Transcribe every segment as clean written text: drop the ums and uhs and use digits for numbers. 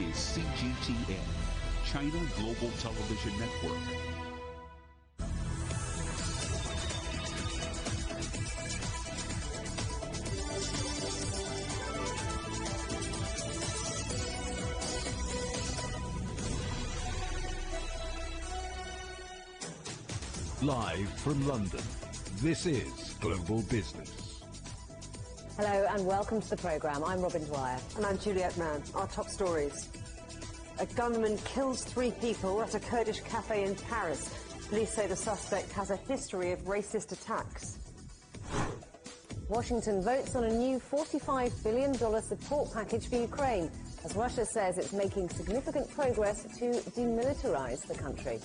is CGTN, China Global Television Network. Live from London, this is Global Business. Hello and welcome to the programme. I'm Robin Dwyer. And I'm Juliet Mann. Our top stories. A gunman kills 3 people at a Kurdish cafe in Paris. Police say the suspect has a history of racist attacks. Washington votes on a new $45 billion support package for Ukraine, as Russia says it's making significant progress to demilitarise the country.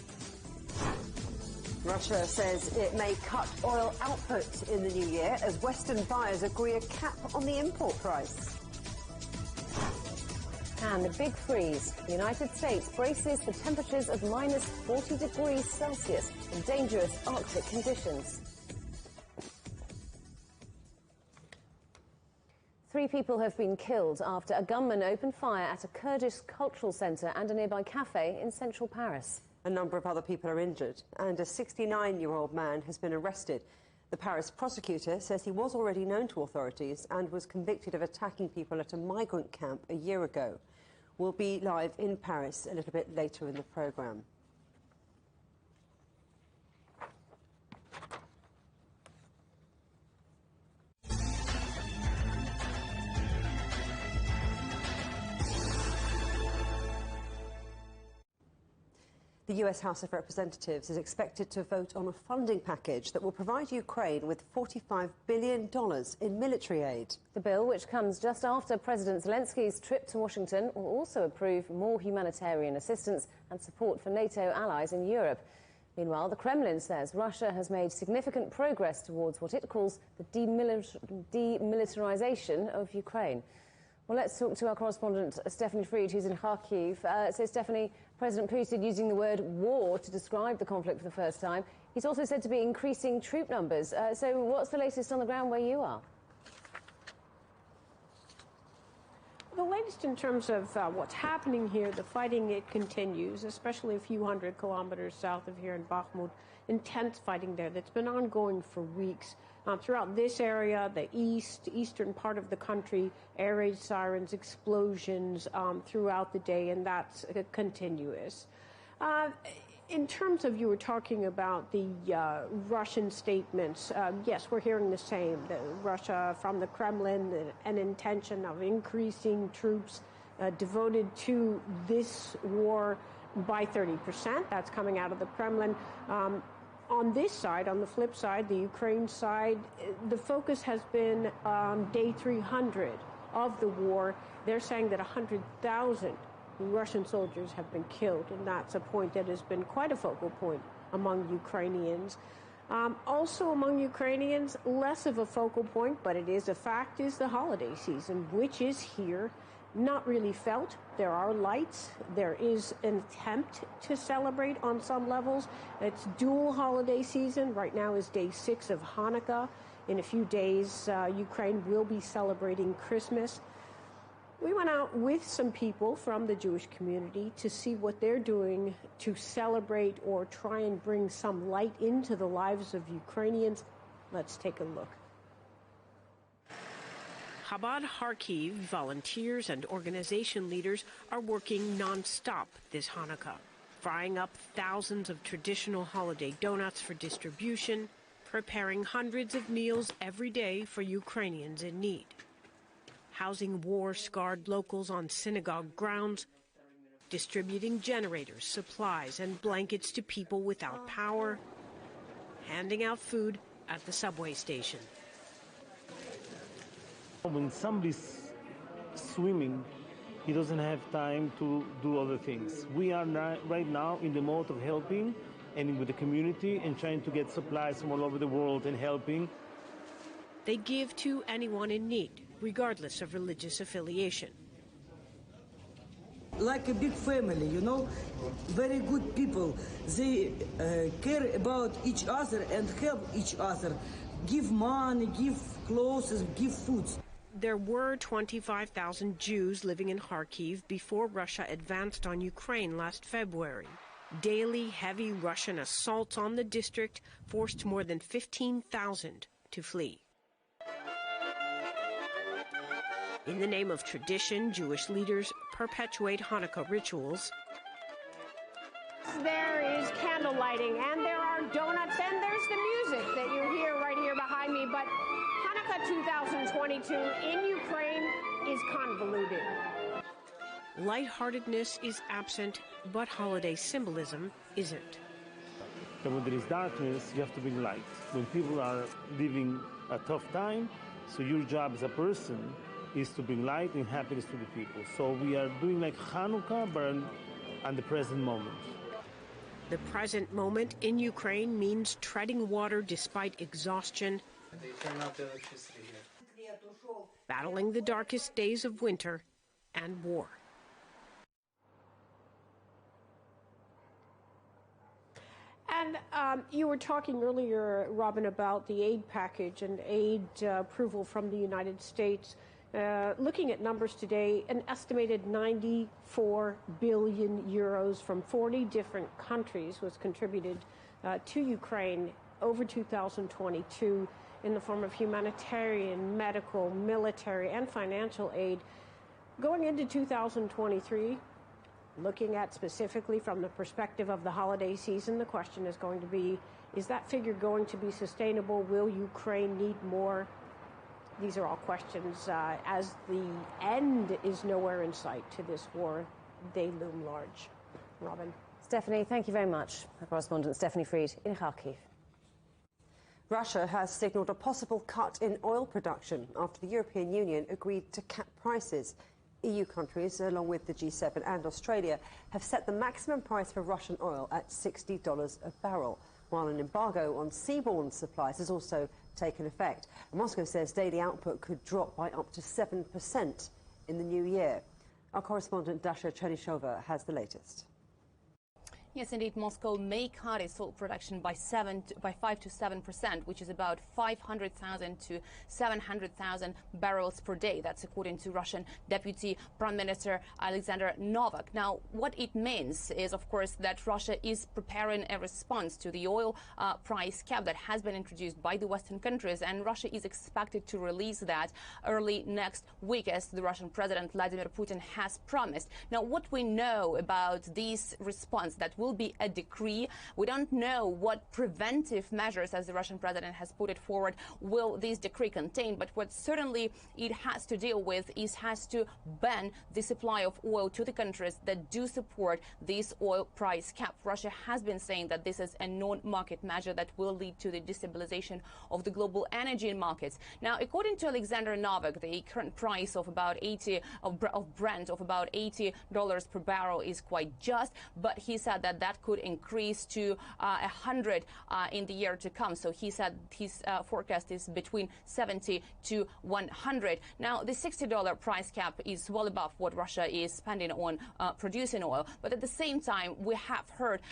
Russia says it may cut oil output in the new year as Western buyers agree a cap on the import price. And the big freeze. The United States braces for temperatures of minus 40 degrees Celsius in dangerous Arctic conditions. 3 people have been killed after a gunman opened fire at a Kurdish cultural centre and a nearby cafe in central Paris. A number of other people are injured, and a 69-year-old man has been arrested. The Paris prosecutor says he was already known to authorities and was convicted of attacking people at a migrant camp a year ago. We'll be live in Paris a little bit later in the programme. The US House of Representatives is expected to vote on a funding package that will provide Ukraine with $45 billion in military aid. The bill, which comes just after President Zelensky's trip to Washington, will also approve more humanitarian assistance and support for NATO allies in Europe. Meanwhile, the Kremlin says Russia has made significant progress towards what it calls the demilitarization of Ukraine. Well, let's talk to our correspondent, Stephanie Freed, who's in Kharkiv. So, Stephanie, President Putin using the word war to describe the conflict for the first time. He's also said to be increasing troop numbers. So what's the latest on the ground where you are? The latest in terms of what's happening here, the fighting, it continues, especially a few hundred kilometers south of here in Bakhmut. Intense fighting there that's been ongoing for weeks. Throughout this area, the eastern part of the country, air raid sirens, explosions throughout the day, and that's continuous. In terms of, you were talking about the Russian statements, yes, we're hearing the same. Russia, from the Kremlin, an intention of increasing troops devoted to this war by 30%. That's coming out of the Kremlin. On this side, on the flip side, the Ukraine side, the focus has been on day 300 of the war. They're saying that 100,000 Russian soldiers have been killed, and that's a point that has been quite a focal point among Ukrainians. Also among Ukrainians, less of a focal point, but it is a fact, is the holiday season, which is here. Not really felt. There are lights. There is an attempt to celebrate on some levels. It's dual holiday season. Right now is day 6 of Hanukkah. In a few days, Ukraine will be celebrating Christmas. We went out with some people from the Jewish community to see what they're doing to celebrate or try and bring some light into the lives of Ukrainians. Let's take a look. Chabad Kharkiv volunteers and organization leaders are working non-stop this Hanukkah, frying up thousands of traditional holiday donuts for distribution, preparing hundreds of meals every day for Ukrainians in need, housing war-scarred locals on synagogue grounds, distributing generators, supplies, and blankets to people without power, handing out food at the subway station. When somebody's swimming, he doesn't have time to do other things. We are right now in the mode of helping and with the community and trying to get supplies from all over the world and helping. They give to anyone in need, regardless of religious affiliation. Like a big family, you know, very good people. They care about each other and help each other. Give money, give clothes, give food. There were 25,000 Jews living in Kharkiv before Russia advanced on Ukraine last February. Daily heavy Russian assaults on the district forced more than 15,000 to flee. In the name of tradition, Jewish leaders perpetuate Hanukkah rituals. There is candle lighting, and there are donuts, and there's the music that you hear right here behind me. But Hanukkah 2022 in Ukraine is convoluted. Lightheartedness is absent, but holiday symbolism isn't. And when there is darkness, you have to bring light. When people are living a tough time, so your job as a person is to bring light and happiness to the people. So we are doing like Hanukkah, but on the present moment. The present moment in Ukraine means treading water despite exhaustion, They turn off the electricity here. battling the darkest days of winter and war. And you were talking earlier, Robin, about the aid package and aid approval from the United States. Looking at numbers today, an estimated 94 billion euros from 40 different countries was contributed to Ukraine over 2022 in the form of humanitarian, medical, military, and financial aid. Going into 2023, looking at specifically from the perspective of the holiday season, the question is going to be, is that figure going to be sustainable? Will Ukraine need more? These are all questions. As the end is nowhere in sight to this war, they loom large. Robin. Stephanie, thank you very much. Our correspondent Stephanie Fried in Kharkiv. Russia has signalled a possible cut in oil production after the European Union agreed to cap prices. EU countries, along with the G7 and Australia, have set the maximum price for Russian oil at $60 a barrel, while an embargo on seaborne supplies has also taken effect. Moscow says daily output could drop by up to 7% in the new year. Our correspondent Dasha Chernyshova has the latest. Yes, indeed, Moscow may cut its oil production by 5 to 7%, which is about 500,000 to 700,000 barrels per day. That's according to Russian Deputy Prime Minister Alexander Novak. Now, what it means is, of course, that Russia is preparing a response to the oil price cap that has been introduced by the Western countries, and Russia is expected to release that early next week, as the Russian President Vladimir Putin has promised. Now, what we know about this response, that will be a decree. We don't know what preventive measures, as the Russian president has put it forward, will this decree contain. But what certainly it has to deal with is has to ban the supply of oil to the countries that do support this oil price cap. Russia has been saying that this is a non-market measure that will lead to the destabilization of the global energy markets. Now, according to Alexander Novak, the current price of about Brent of about $80 per barrel is quite just, but he said that could increase to 100 in the year to come. So he said his forecast is between 70 to 100. Now, the $60 price cap is well above what Russia is spending on producing oil. But at the same time, we have heard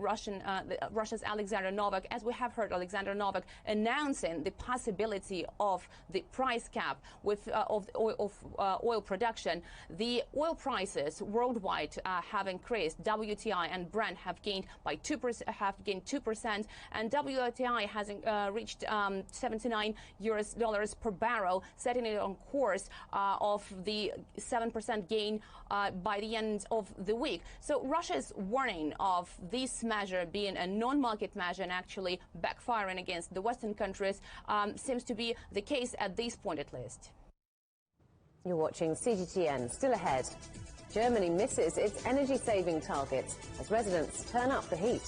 Russia's Alexander Novak, as we have heard Alexander Novak announcing the possibility of the price cap with of oil production. The oil prices worldwide have increased. WTI and Brent have gained by 2%, and WTI has reached $79 per barrel, setting it on course of the 7% gain by the end of the week. So Russia's warning of this measure being a non-market measure and actually backfiring against the Western countries seems to be the case at this point, at least. You're watching CGTN. Still ahead, Germany misses its energy-saving targets as residents turn up the heat.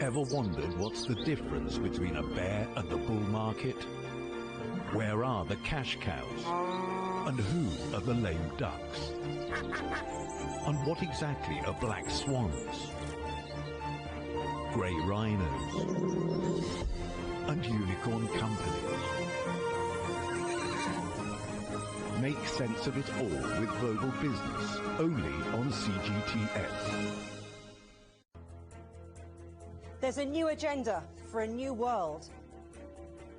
Ever wondered what's the difference between a bear and the bull market? Where are the cash cows? And who are the lame ducks? And what exactly are black swans? Grey rhinos? And unicorn companies? Make sense of it all with Global Business, only on CGTN. There's a new agenda for a new world,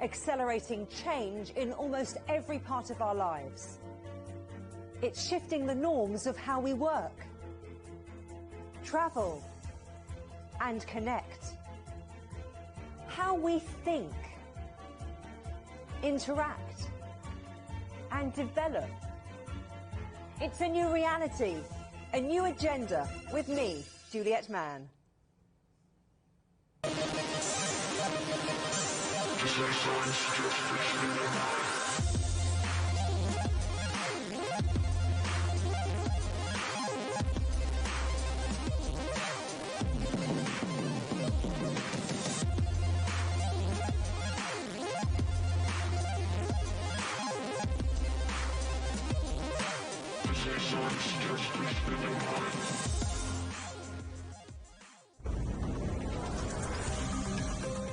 accelerating change in almost every part of our lives. It's shifting the norms of how we work, travel, and connect. How we think, interact, and develop. It's a new reality, a new agenda with me, Juliet Mann.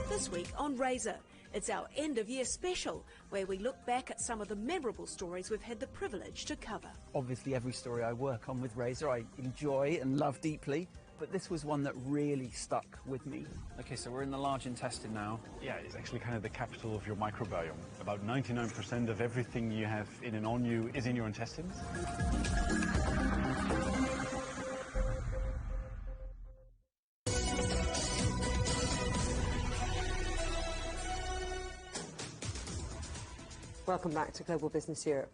This week on Razor, it's our end-of-year special, where we look back at some of the memorable stories we've had the privilege to cover. Obviously, every story I work on with Razor I enjoy and love deeply, but this was one that really stuck with me. Okay, so we're in the large intestine now. Yeah, it's actually kind of the capital of your microbiome. About 99% of everything you have in and on you is in your intestines. Welcome back to Global Business Europe.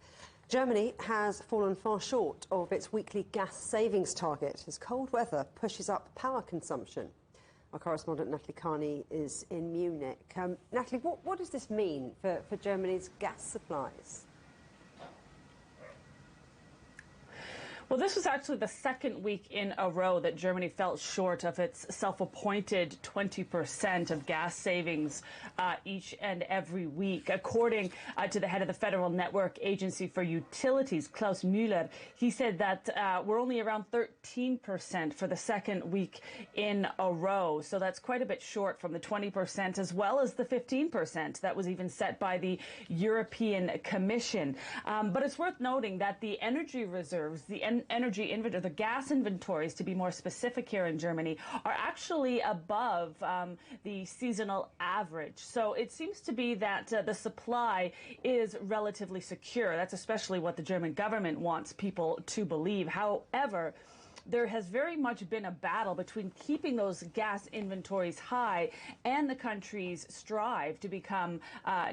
Germany has fallen far short of its weekly gas savings target as cold weather pushes up power consumption. Our correspondent Natalie Carney is in Munich. Natalie, what does this mean for Germany's gas supplies? Well, this was actually the second week in a row that Germany fell short of its self-appointed 20% of gas savings each and every week. According to the head of the Federal Network Agency for Utilities, Klaus Müller, he said that we're only around 13% for the second week in a row. So that's quite a bit short from the 20% as well as the 15% that was even set by the European Commission. But it's worth noting that the energy reserves, the energy inventory, the gas inventories, to be more specific here in Germany, are actually above the seasonal average. So it seems to be that the supply is relatively secure. That's especially what the German government wants people to believe. However, there has very much been a battle between keeping those gas inventories high and the country's strive to become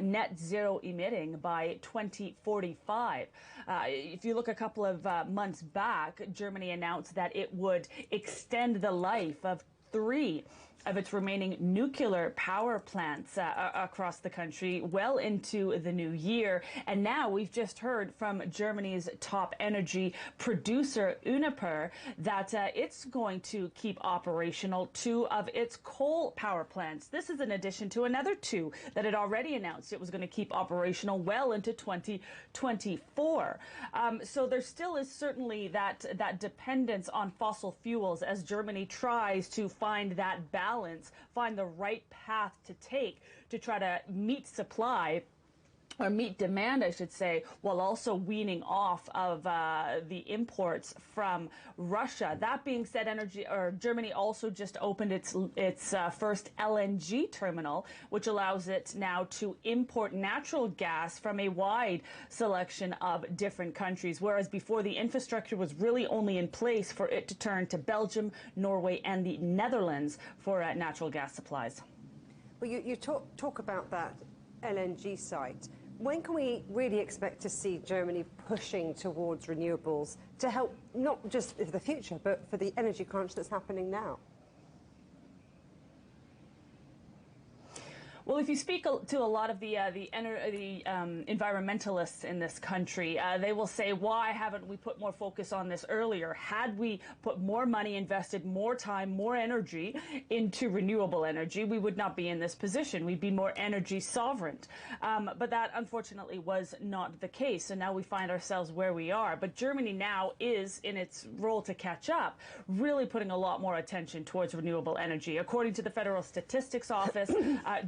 net zero emitting by 2045. If you look a couple of months back, Germany announced that it would extend the life of 3 of its remaining nuclear power plants across the country well into the new year. And now we've just heard from Germany's top energy producer, Uniper, that it's going to keep operational 2 of its coal power plants. This is in addition to another 2 that it already announced it was going to keep operational well into 2024. So there still is certainly that dependence on fossil fuels as Germany tries to find that balance, find the right path to take to try to meet supply, or meet demand, I should say, while also weaning off of the imports from Russia. That being said, Germany also just opened its first LNG terminal, which allows it now to import natural gas from a wide selection of different countries, whereas before the infrastructure was really only in place for it to turn to Belgium, Norway, and the Netherlands for natural gas supplies. Well, you talk about that LNG site. When can we really expect to see Germany pushing towards renewables to help not just for the future, but for the energy crunch that's happening now? Well, if you speak to a lot of the environmentalists in this country, they will say, why haven't we put more focus on this earlier? Had we put more money, invested more time, more energy into renewable energy, we would not be in this position. We'd be more energy sovereign. But that, unfortunately, was not the case. So now we find ourselves where we are. But Germany now is, in its role to catch up, really putting a lot more attention towards renewable energy. According to the Federal Statistics Office,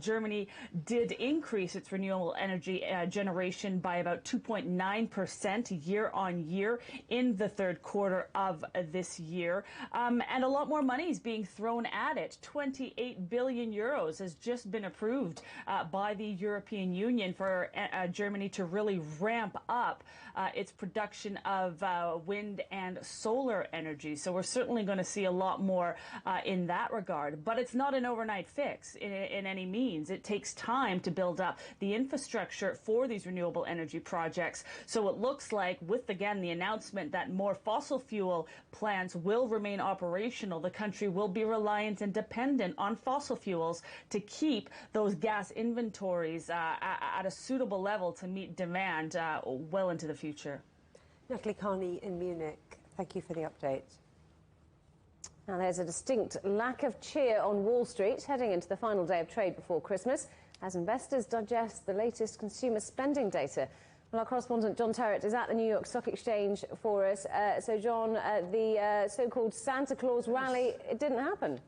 Germany Germany did increase its renewable energy generation by about 2.9% year on year in the third quarter of this year. And a lot more money is being thrown at it. 28 billion euros has just been approved by the European Union for Germany to really ramp up its production of wind and solar energy. So we're certainly going to see a lot more in that regard. But it's not an overnight fix in any means. It takes time to build up the infrastructure for these renewable energy projects. So it looks like, with again the announcement that more fossil fuel plants will remain operational, the country will be reliant and dependent on fossil fuels to keep those gas inventories at a suitable level to meet demand well into the future. Natalie Carney in Munich, thank you for the update. Now, there's a distinct lack of cheer on Wall Street heading into the final day of trade before Christmas as investors digest the latest consumer spending data. Well, our correspondent John Terrett is at the New York Stock Exchange for us. So, John, the so-called Santa Claus rally, it didn't happen.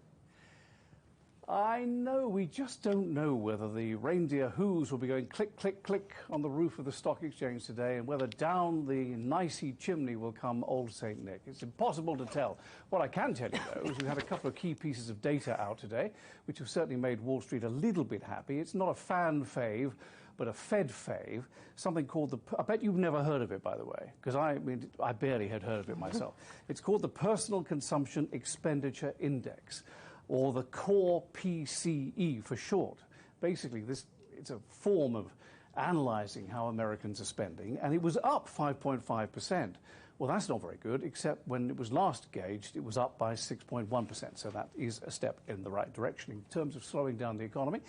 I know, we just don't know whether the reindeer hooves will be going click, click, click on the roof of the stock exchange today, and whether down the nicey chimney will come old St. Nick. It's impossible to tell. What I can tell you, though, is we've had a couple of key pieces of data out today, which have certainly made Wall Street a little bit happy. It's not a fan fave, but a Fed fave, something called the, I bet you've never heard of it, by the way, because I barely had heard of it myself. It's called the Personal Consumption Expenditure Index, or the core PCE for short. Basically, it's a form of analyzing how Americans are spending, and it was up 5.5%. Well, that's not very good, except when it was last gauged, it was up by 6.1%. So that is a step in the right direction in terms of slowing down the economy.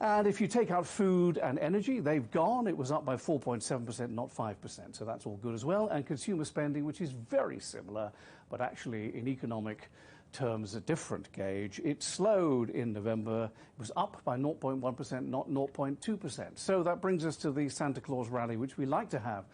And if you take out food and energy, they've gone. It was up by 4.7%, not 5%. So that's all good as well. And consumer spending, which is very similar, but actually in economic terms a different gauge. It slowed in November. It was up by 0.1%, not 0.2%. So that brings us to the Santa Claus rally, which we like to have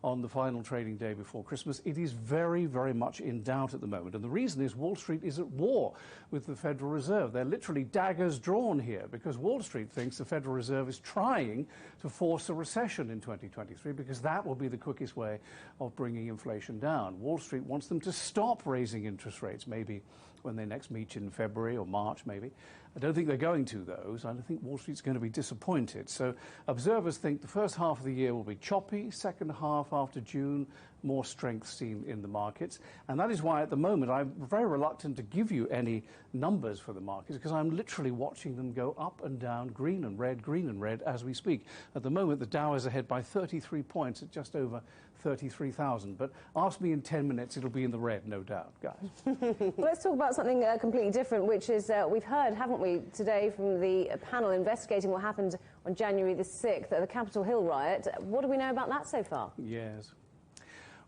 on the final trading day before Christmas. It is very, very much in doubt at the moment. And the reason is Wall Street is at war with the Federal Reserve. They're literally daggers drawn here because Wall Street thinks the Federal Reserve is trying to force a recession in 2023 because that will be the quickest way of bringing inflation down. Wall Street wants them to stop raising interest rates, maybe when they next meet in February or March, maybe. I don't think they're going to those. I think Wall Street's going to be disappointed. So observers think the first half of the year will be choppy, second half after June, more strength seen in the markets. And that is why at the moment I'm very reluctant to give you any numbers for the markets because I'm literally watching them go up and down, green and red, as we speak. At the moment, the Dow is ahead by 33 points at just over 33,000. But ask me in 10 minutes, it'll be in the red, no doubt, guys. Well, let's talk about something completely different, which is we've heard, haven't we, today from the panel investigating what happened on January the 6th at the Capitol Hill riot. What do we know about that so far? Yes.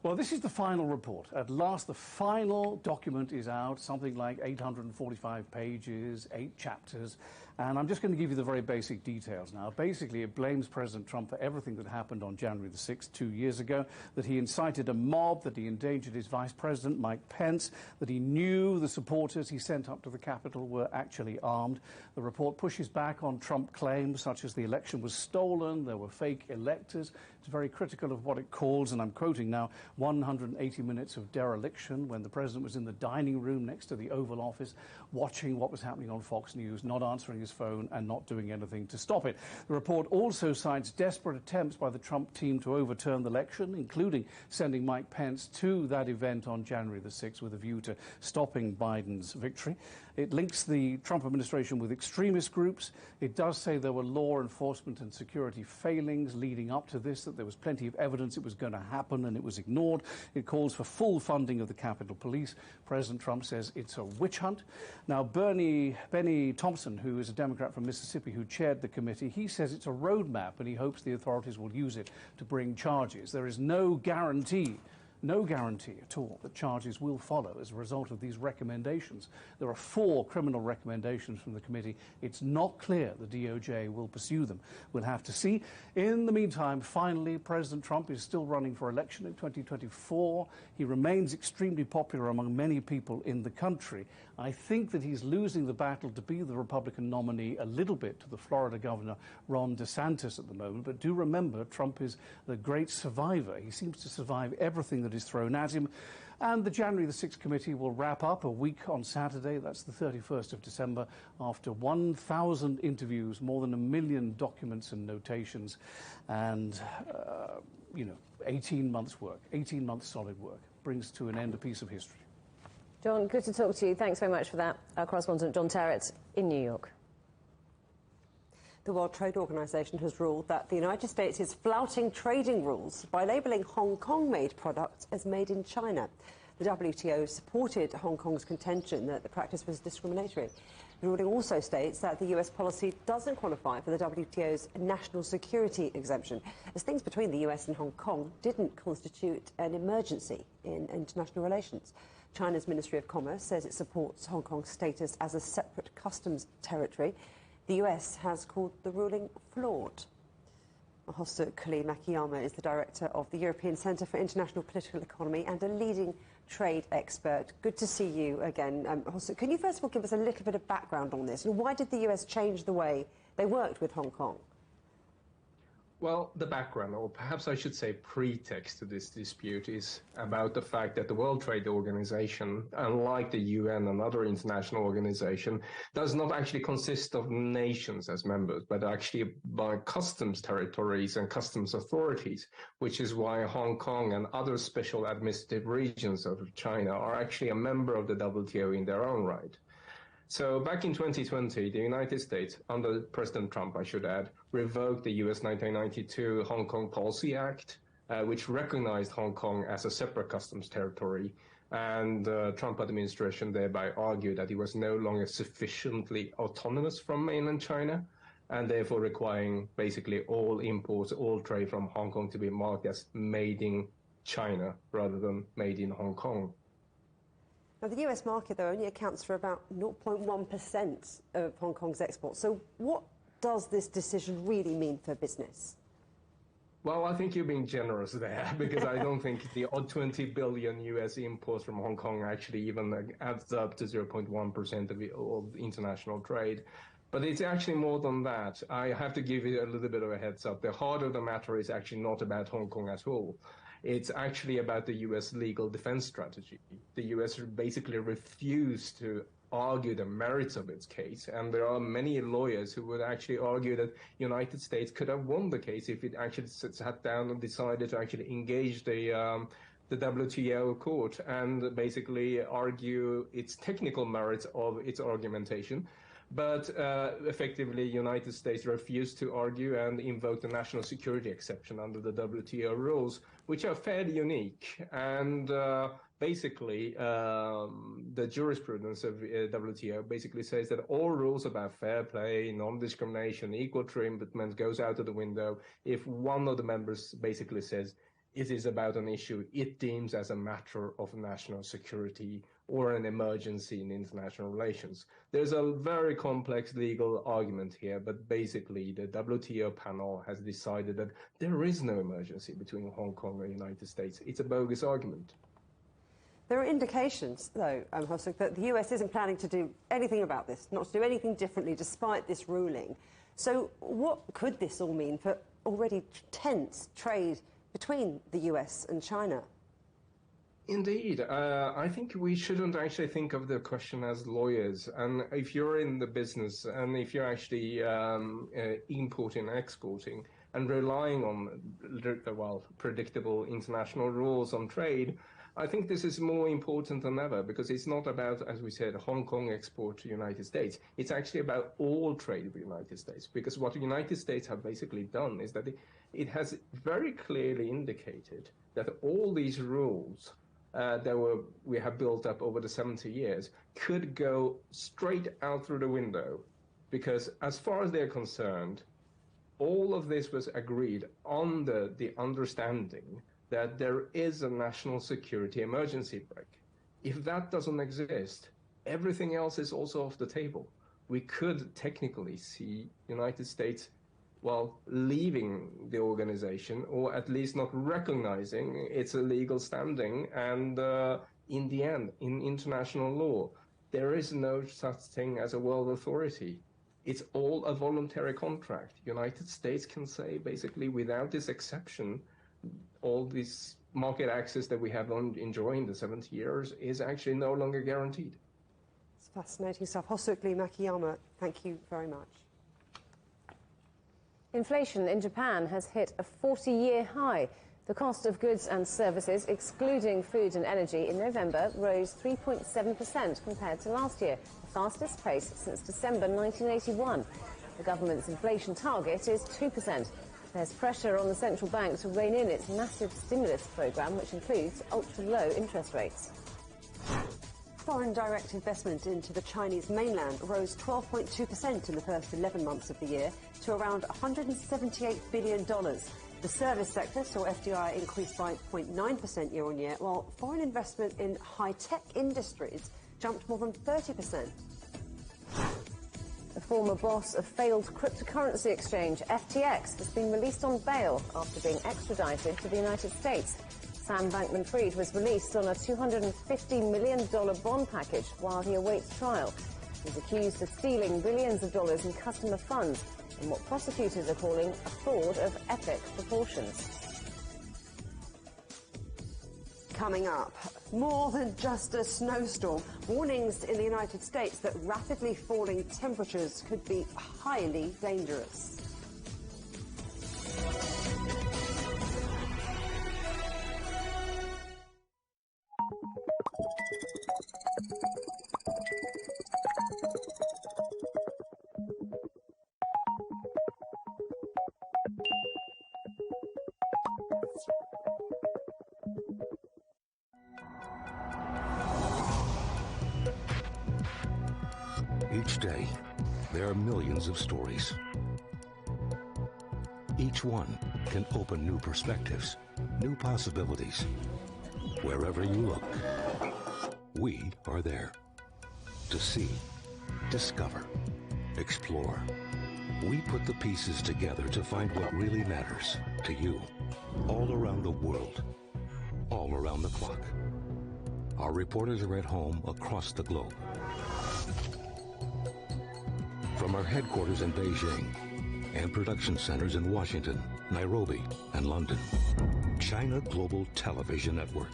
Well, this is the final report. At last, the final document is out, something like 845 pages, 8 chapters. And I'm just going to give you the very basic details now. Basically, it blames President Trump for everything that happened on January the 6th, 2 years ago, that he incited a mob, that he endangered his vice president, Mike Pence, that he knew the supporters he sent up to the Capitol were actually armed. The report pushes back on Trump claims, such as the election was stolen, there were fake electors. It's very critical of what it calls, and I'm quoting now, 180 minutes of dereliction when the president was in the dining room next to the Oval Office, watching what was happening on Fox News, not answering his phone and not doing anything to stop it. The report also cites desperate attempts by the Trump team to overturn the election, including sending Mike Pence to that event on January the 6th with a view to stopping Biden's victory. It links the Trump administration with extremist groups. It does say there were law enforcement and security failings leading up to this, that there was plenty of evidence it was going to happen and it was ignored. It calls for full funding of the Capitol Police. President Trump says it's a witch hunt. Now, Benny Thompson, who is a Democrat from Mississippi who chaired the committee, he says it's a roadmap and he hopes the authorities will use it to bring charges. There is no guarantee no guarantee at all that charges will follow as a result of these recommendations. There are 4 criminal recommendations from the committee. It's not clear the DOJ will pursue them. We'll have to see. In the meantime, finally, President Trump is still running for election in 2024. He remains extremely popular among many people in the country. I think that he's losing the battle to be the Republican nominee a little bit to the Florida governor, Ron DeSantis, at the moment. But do remember, Trump is the great survivor. He seems to survive everything that is thrown at him. And the January the 6th committee will wrap up a week on Saturday. That's the 31st of December, after 1,000 interviews, more than 1 million documents and notations, and, 18 months' work, 18 months solid work, brings to an end a piece of history. John, good to talk to you. Thanks very much for that. Our correspondent John Terrett in New York. The World Trade Organization has ruled that the United States is flouting trading rules by labelling Hong Kong-made products as made in China. The WTO supported Hong Kong's contention that the practice was discriminatory. The ruling also states that the US policy doesn't qualify for the WTO's national security exemption, as things between the US and Hong Kong didn't constitute an emergency in international relations. China's Ministry of Commerce says it supports Hong Kong's status as a separate customs territory. The US has called the ruling flawed. Hosuk Kali Makiyama is the director of the European Centre for International Political Economy and a leading trade expert. Good to see you again. Hosuk, can you first of all give us a little bit of background on this? And why did the US change the way they worked with Hong Kong? Well, the background, or perhaps I should say pretext to this dispute, is about the fact that the World Trade Organization, unlike the UN and other international organizations, does not actually consist of nations as members, but actually by customs territories and customs authorities, which is why Hong Kong and other special administrative regions of China are actually a member of the WTO in their own right. So back in 2020, the United States, under President Trump, I should add, revoked the US 1992 Hong Kong Policy Act, which recognized Hong Kong as a separate customs territory. And the Trump administration thereby argued that it was no longer sufficiently autonomous from mainland China, and therefore requiring basically all imports, all trade from Hong Kong to be marked as made in China rather than made in Hong Kong. Now, the US market, though, only accounts for about 0.1% of Hong Kong's exports. So what does this decision really mean for business? Well, I think you're being generous there, because I don't think the odd 20 billion US imports from Hong Kong actually even adds up to 0.1% of international trade. But it's actually more than that. I have to give you a little bit of a heads up. The heart of the matter is actually not about Hong Kong at all. It's actually about the US legal defense strategy. The US basically refused to argue the merits of its case, and there are many lawyers who would actually argue that the United States could have won the case if it actually sat down and decided to actually engage the WTO court and basically argue its technical merits of its argumentation. But effectively, the United States refused to argue and invoked the national security exception under the WTO rules, which are fairly unique. And basically, the jurisprudence of WTO basically says that all rules about fair play, non-discrimination, equal treatment goes out of the window if one of the members basically says it is about an issue it deems as a matter of national security or an emergency in international relations. There's a very complex legal argument here, but basically the WTO panel has decided that there is no emergency between Hong Kong and the United States. It's a bogus argument. There are indications, though, Hosuk, that the US isn't planning to do anything about this, not to do anything differently despite this ruling. So what could this all mean for already tense trade between the US and China? Indeed. I think we shouldn't actually think of the question as lawyers. And if you're in the business and if you're actually importing and exporting and relying on, well, predictable international rules on trade, I think this is more important than ever, because it's not about, as we said, Hong Kong export to the United States. It's actually about all trade with the United States, because what the United States have basically done is that it has very clearly indicated that all these rules that we have built up over the 70 years could go straight out through the window, because as far as they're concerned, all of this was agreed on the understanding that there is a national security emergency brake. If that doesn't exist, everything else is also off the table. We could technically see United States, well, leaving the organization, or at least not recognizing its legal standing. And in the end, in international law, there is no such thing as a world authority. It's all a voluntary contract. United States can say, basically, without this exception, all this market access that we have enjoying the 70 years is actually no longer guaranteed. It's fascinating stuff. Hosukli Makiyama, thank you very much. Inflation in Japan has hit a 40-year high. The cost of goods and services, excluding food and energy, in November rose 3.7% compared to last year, the fastest pace since December 1981. The government's inflation target is 2%. There's pressure on the central bank to rein in its massive stimulus programme, which includes ultra-low interest rates. Foreign direct investment into the Chinese mainland rose 12.2% in the first 11 months of the year to around $178 billion. The service sector saw FDI increase by 0.9% year-on-year, while foreign investment in high-tech industries jumped more than 30%. The former boss of failed cryptocurrency exchange FTX has been released on bail after being extradited to the United States. Sam Bankman-Fried was released on a $250 million bond package while he awaits trial. He's accused of stealing billions of dollars in customer funds in what prosecutors are calling a fraud of epic proportions. Coming up, more than just a snowstorm. Warnings in the United States that rapidly falling temperatures could be highly dangerous. Each day, there are millions of stories. Each one can open new perspectives, new possibilities. Wherever you look, we are there. To see, discover, explore. We put the pieces together to find what really matters to you, all around the world, all around the clock. Our reporters are at home across the globe. From our headquarters in Beijing and production centers in Washington, Nairobi, and London, China Global Television Network.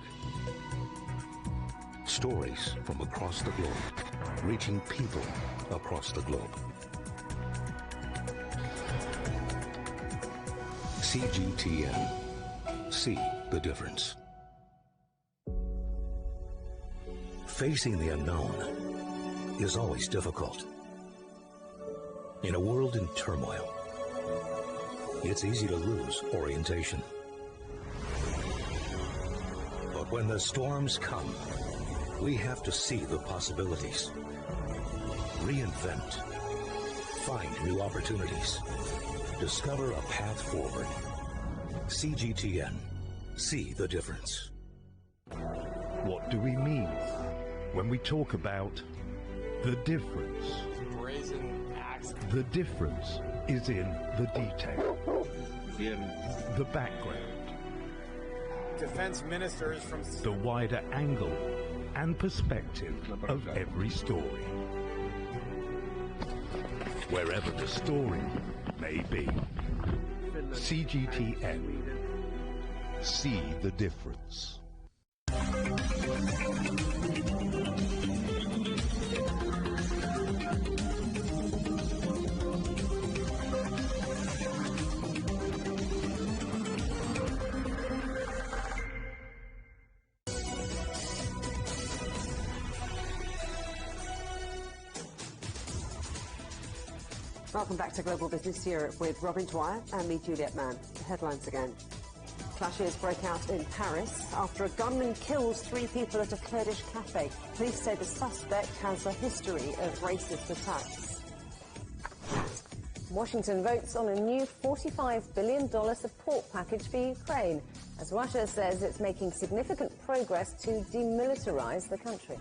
Stories from across the globe, reaching people across the globe. CGTN. See the difference. Facing the unknown is always difficult. In a world in turmoil, it's easy to lose orientation. But when the storms come, we have to see the possibilities, reinvent, find new opportunities, discover a path forward. CGTN. See the difference. What do we mean when we talk about the difference? The difference is in the detail, in the background, defense ministers from the wider angle and perspective of every story. Wherever the story may be, CGTN. See the difference. Welcome back to Global Business Europe with Robin Dwyer and me, Juliet Mann. The headlines again. Clashes break out in Paris after a gunman kills 3 people at a Kurdish cafe. Police say the suspect has a history of racist attacks. Washington votes on a new $45 billion support package for Ukraine, as Russia says it's making significant progress to demilitarize the country.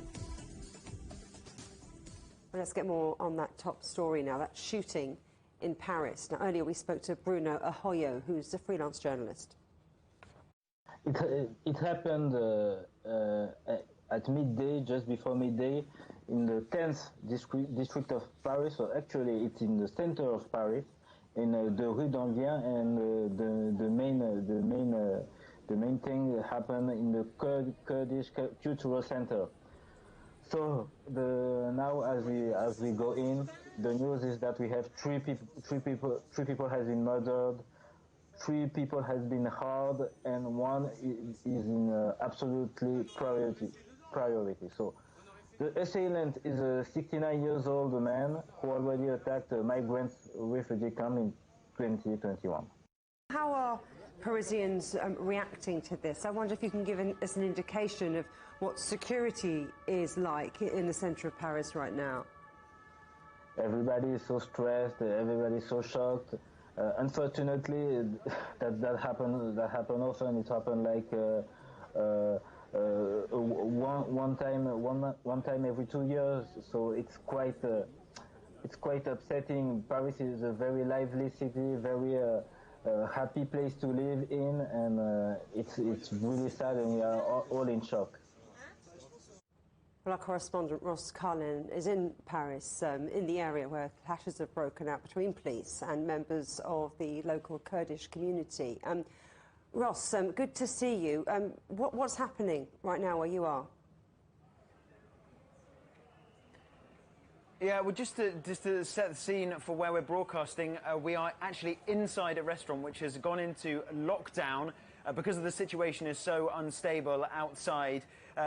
Well, let's get more on that top story now, that shooting in Paris. Now, earlier we spoke to Bruno Ahoyo, who's a freelance journalist. It happened at midday, just before midday, in the 10th district of Paris. So actually, it's in the center of Paris, in the Rue d'Enghien, and the main thing happened in the Kurdish Cultural Center. So now, as we go in, the news is that we have three people has been murdered, 3 people has been harmed, and 1 is in absolutely priority. So the assailant is a 69 years old man who already attacked a migrant refugee camp in 2021. How are Parisians reacting to this? I wonder if you can give us an indication of what security is like in the centre of Paris right now. Everybody is so stressed, everybody is so shocked. Unfortunately, that happens often. It happened like one time every 2 years. So it's quite upsetting. Paris is a very lively city, very happy place to live in, and it's really sad, and we are all in shock. Well, our correspondent Ross Carlin is in Paris, in the area where clashes have broken out between police and members of the local Kurdish community. Ross, good to see you. What's happening right now where you are? Yeah, well, just to set the scene for where we're broadcasting, we are actually inside a restaurant which has gone into lockdown because of the situation is so unstable outside.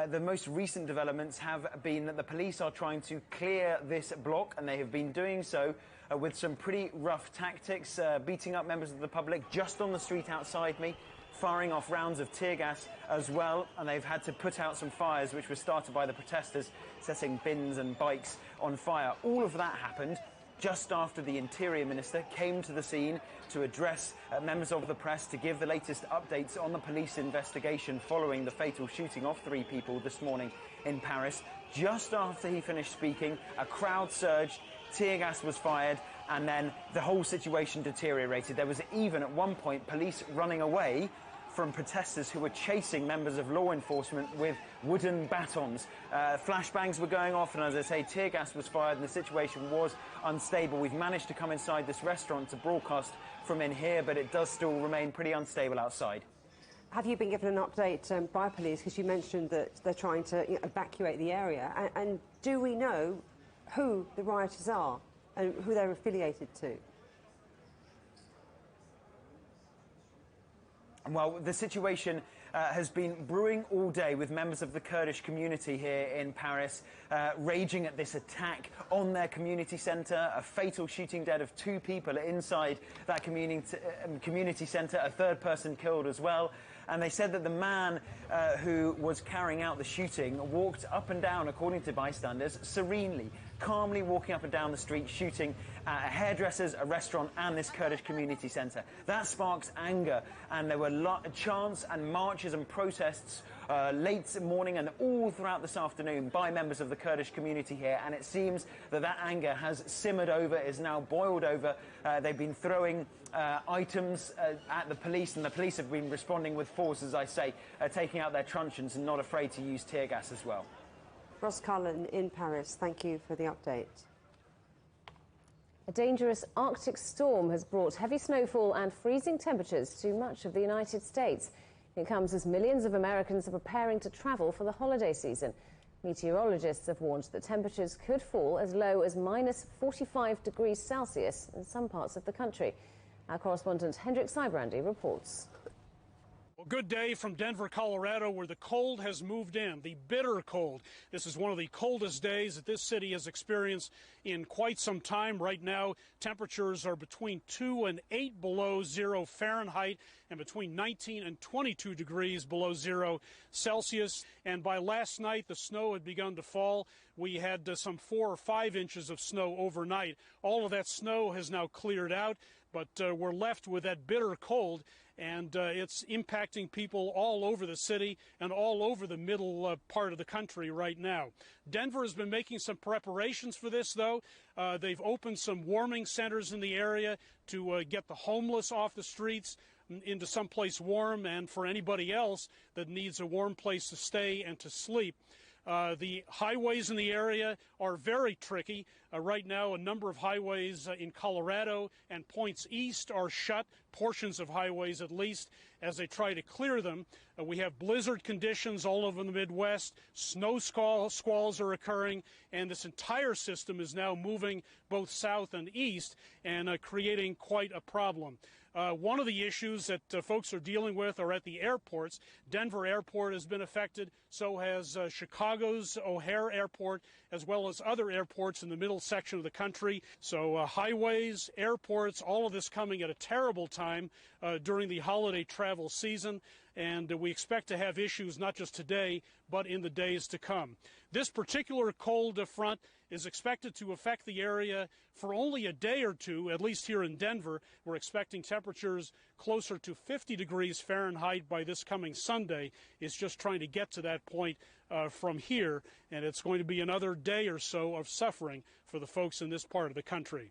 The most recent developments have been that the police are trying to clear this block, and they have been doing so with some pretty rough tactics, beating up members of the public just on the street outside me, firing off rounds of tear gas as well, and they've had to put out some fires which were started by the protesters, setting bins and bikes on fire. All of that happened just after the Interior Minister came to the scene to address members of the press to give the latest updates on the police investigation following the fatal shooting of 3 people this morning in Paris. Just after he finished speaking, a crowd surged, tear gas was fired, and then the whole situation deteriorated. There was even at one point police running away from protesters who were chasing members of law enforcement with wooden batons. Flashbangs were going off, and as I say, tear gas was fired, and the situation was unstable. We've managed to come inside this restaurant to broadcast from in here, but it does still remain pretty unstable outside. Have you been given an update by police? Because you mentioned that they're trying to evacuate the area. And do we know who the rioters are and who they're affiliated to? Well, the situation has been brewing all day with members of the Kurdish community here in Paris raging at this attack on their community centre, a fatal shooting dead of 2 people inside that community centre, a 3rd person killed as well. And they said that the man who was carrying out the shooting walked up and down, according to bystanders, serenely, calmly walking up and down the street, shooting at hairdressers, a restaurant, and this Kurdish community centre. That sparks anger, and there were chants and marches and protests late morning and all throughout this afternoon by members of the Kurdish community here, and it seems that that anger has simmered over, is now boiled over. They've been throwing items at the police, and the police have been responding with force, as I say, taking out their truncheons and not afraid to use tear gas as well. Ross Cullen in Paris, thank you for the update. A dangerous Arctic storm has brought heavy snowfall and freezing temperatures to much of the United States. It comes as millions of Americans are preparing to travel for the holiday season. Meteorologists have warned that temperatures could fall as low as minus 45 degrees Celsius in some parts of the country. Our correspondent Hendrik Sybrandy reports. Good day from Denver, Colorado, where the cold has moved in, the bitter cold. This is one of the coldest days that this city has experienced in quite some time. Right now, temperatures are between 2 and 8 below 0 Fahrenheit and between 19 and 22 degrees below 0 Celsius. And by last night, the snow had begun to fall. We had some 4 or 5 inches of snow overnight. All of that snow has now cleared out, but we're left with that bitter cold. And it's impacting people all over the city and all over the middle part of the country right now. Denver has been making some preparations for this, though. They've opened some warming centers in the area to get the homeless off the streets into someplace warm, and for anybody else that needs a warm place to stay and to sleep. The highways in the area are very tricky. Right now, a number of highways in Colorado and points east are shut, portions of highways at least, as they try to clear them. We have blizzard conditions all over the Midwest. Snow squalls are occurring, and this entire system is now moving both south and east and creating quite a problem. One of the issues that folks are dealing with are at the airports. Denver Airport has been affected, so has Chicago's O'Hare Airport, as well as other airports in the middle section of the country. So highways, airports, all of this coming at a terrible time during the holiday travel season. And we expect to have issues not just today, but in the days to come. This particular cold front is expected to affect the area for only a day or two, at least here in Denver. We're expecting temperatures closer to 50 degrees Fahrenheit by this coming Sunday. It's just trying to get to that point from here, and it's going to be another day or so of suffering for the folks in this part of the country.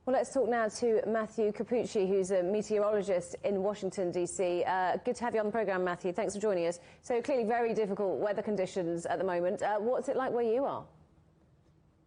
Well, let's talk now to Matthew Capucci, who's a meteorologist in Washington, D.C. Good to have you on the programme, Matthew. Thanks for joining us. So clearly very difficult weather conditions at the moment. What's it like where you are?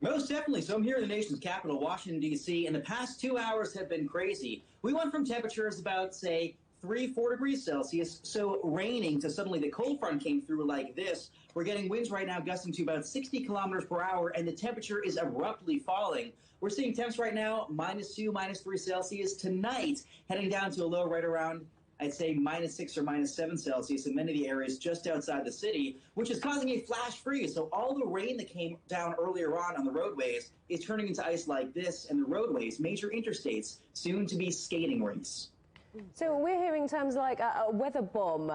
Most definitely. So I'm here in the nation's capital, Washington, D.C., and the past 2 hours have been crazy. We went from temperatures about, say, 3-4 degrees Celsius, so raining, to suddenly the cold front came through like this. We're getting winds right now gusting to about 60 kilometers per hour, and the temperature is abruptly falling. We're seeing temps right now, -2, -3 Celsius. Tonight, heading down to a low right around, I'd say, -6 or -7 Celsius in many of the areas just outside the city, which is causing a flash freeze. So all the rain that came down earlier on the roadways is turning into ice like this, and the roadways, major interstates, soon to be skating rinks. So we're hearing terms like a weather bomb.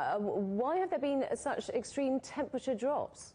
Why have there been such extreme temperature drops?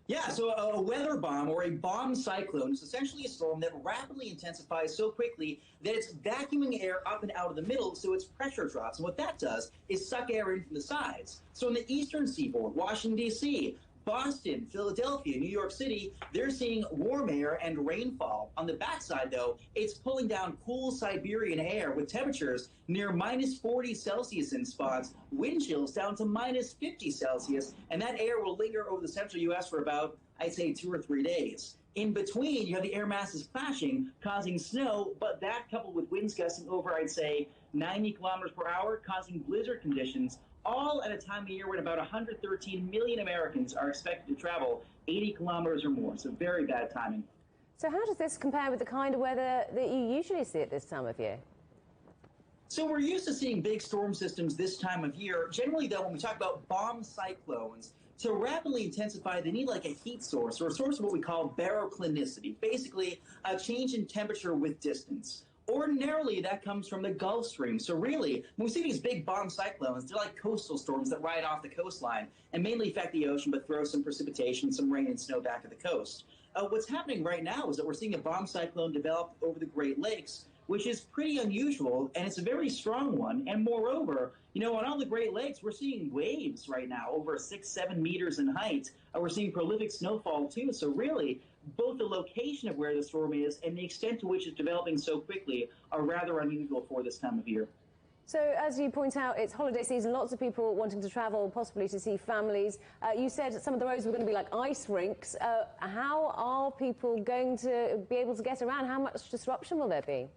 Yeah, so a weather bomb or a bomb cyclone is essentially a storm that rapidly intensifies so quickly that it's vacuuming air up and out of the middle, so its pressure drops. And what that does is suck air in from the sides. So in the eastern seaboard, Washington, D.C., Boston, Philadelphia, New York City, they're seeing warm air and rainfall. On the backside, though, it's pulling down cool Siberian air with temperatures near -40 Celsius in spots, wind chills down to -50 Celsius, and that air will linger over the central U.S. for about, I'd say, 2 or 3 days. In between, you have the air masses clashing, causing snow, but that coupled with winds gusting over, I'd say, 90 kilometers per hour, causing blizzard conditions, all at a time of year when about 113 million Americans are expected to travel 80 kilometers or more. So very bad timing. So how does this compare with the kind of weather that you usually see at this time of year? So we're used to seeing big storm systems this time of year. Generally, though, when we talk about bomb cyclones, to rapidly intensify, they need like a heat source or a source of what we call baroclinicity, basically a change in temperature with distance. Ordinarily, that comes from the Gulf Stream. So really, when we see these big bomb cyclones, they're like coastal storms that ride off the coastline and mainly affect the ocean, but throw some precipitation, some rain and snow back at the coast. What's happening right now is that we're seeing a bomb cyclone develop over the Great Lakes, which is pretty unusual, and it's a very strong one. And moreover, you know, on all the Great Lakes, we're seeing waves right now over 6-7 meters in height. We're seeing prolific snowfall, too. So really, both the location of where the storm is and the extent to which it's developing so quickly are rather unusual for this time of year. So, as you point out, it's holiday season, lots of people wanting to travel, possibly to see families. You said some of the roads were going to be like ice rinks. How are people going to be able to get around? How much disruption will there be?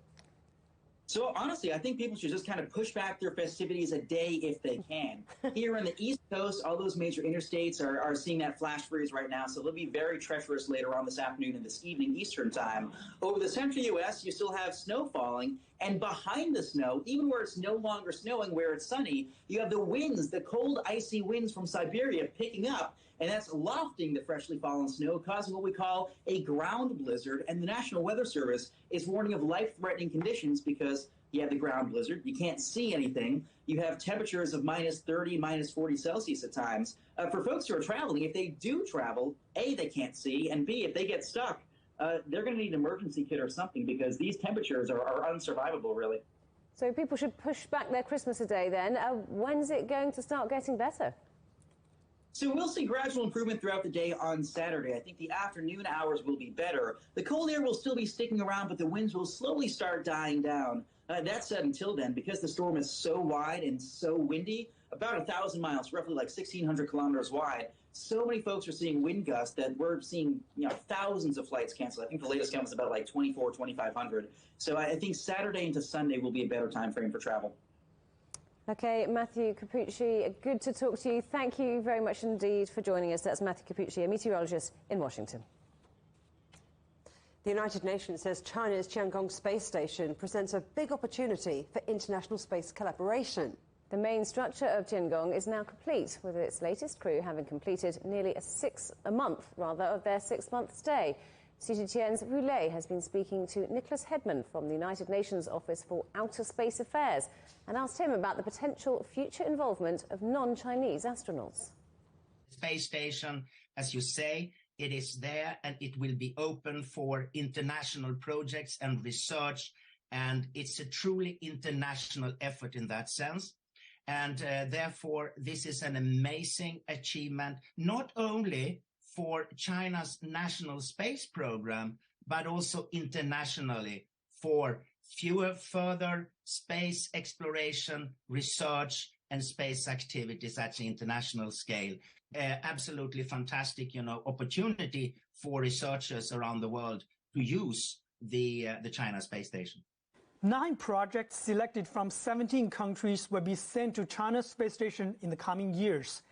So honestly, I think people should just kind of push back their festivities a day if they can. Here on the East Coast, all those major interstates are seeing that flash freeze right now, so they'll be very treacherous later on this afternoon and this evening Eastern time. Over the central U.S., you still have snow falling, and behind the snow, even where it's no longer snowing, where it's sunny, you have the winds, the cold, icy winds from Siberia picking up, and that's lofting the freshly fallen snow, causing what we call a ground blizzard. And the National Weather Service is warning of life-threatening conditions because you have the ground blizzard, you can't see anything, you have temperatures of minus 30, minus 40 Celsius at times. For folks who are traveling, if they do travel, A, they can't see, and B, if they get stuck, they're going to need an emergency kit or something because these temperatures are unsurvivable, really. So people should push back their Christmas a day then. When's it going to start getting better? So we'll see gradual improvement throughout the day on Saturday. I think the afternoon hours will be better. The cold air will still be sticking around, but the winds will slowly start dying down. That said, until then, because the storm is so wide and so windy, about 1,000 miles, roughly like 1,600 kilometers wide, so many folks are seeing wind gusts that we're seeing, thousands of flights canceled. I think the latest count was about like 2,500. So I think Saturday into Sunday will be a better time frame for travel. OK, Matthew Capucci, good to talk to you. Thank you very much indeed for joining us. That's Matthew Capucci, a meteorologist in Washington. The United Nations says China's Tiangong space station presents a big opportunity for international space collaboration. The main structure of Tiangong is now complete, with its latest crew having completed nearly a month of their 6-month stay. CGTN's Roulet has been speaking to Nicholas Hedman from the United Nations Office for Outer Space Affairs and asked him about the potential future involvement of non-Chinese astronauts. Space station, as you say, it is there and it will be open for international projects and research, and it's a truly international effort in that sense. And therefore, this is an amazing achievement, not only for China's national space program, but also internationally for further space exploration, research, and space activities at the international scale. Absolutely fantastic, opportunity for researchers around the world to use the China space station. 9 projects selected from 17 countries will be sent to China's space station in the coming years.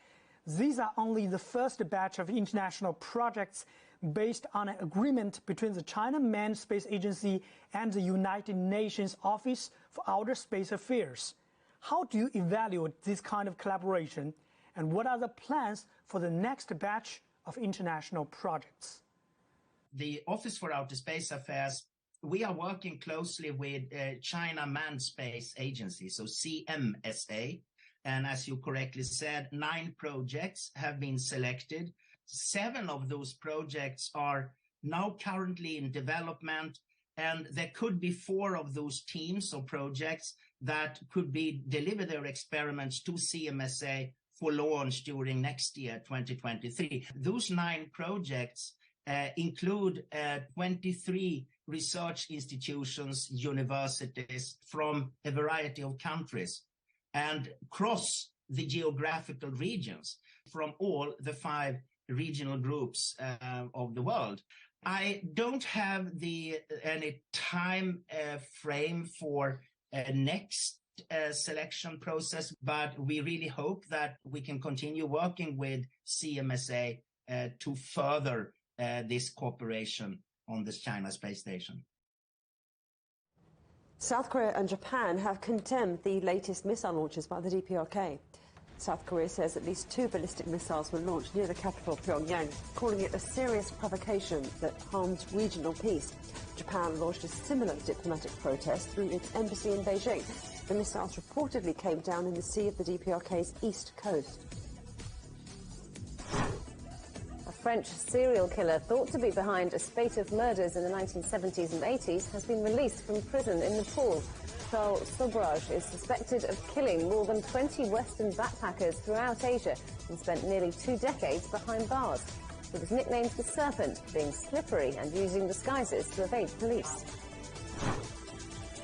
These are only the first batch of international projects based on an agreement between the China Manned Space Agency and the United Nations Office for Outer Space Affairs. How do you evaluate this kind of collaboration, and what are the plans for the next batch of international projects? The Office for Outer Space Affairs, we are working closely with China Manned Space Agency, so CMSA. And as you correctly said, 9 projects have been selected. 7 of those projects are now currently in development, and there could be 4 of those teams or projects that could deliver their experiments to CMSA for launch during next year, 2023. Those 9 projects include 23 research institutions, universities from a variety of countries, and cross the geographical regions from all the 5 regional groups of the world. I don't have any time frame for a next selection process, but we really hope that we can continue working with CMSA to further this cooperation on this China space station. South Korea and Japan have condemned the latest missile launches by the DPRK. South Korea says at least 2 ballistic missiles were launched near the capital, Pyongyang, calling it a serious provocation that harms regional peace. Japan launched a similar diplomatic protest through its embassy in Beijing. The missiles reportedly came down in the sea of the DPRK's east coast. A French serial killer thought to be behind a spate of murders in the 1970s and 80s has been released from prison in Nepal. Charles Sobraj is suspected of killing more than 20 Western backpackers throughout Asia and spent nearly 2 decades behind bars. He was nicknamed the Serpent, being slippery and using disguises to evade police.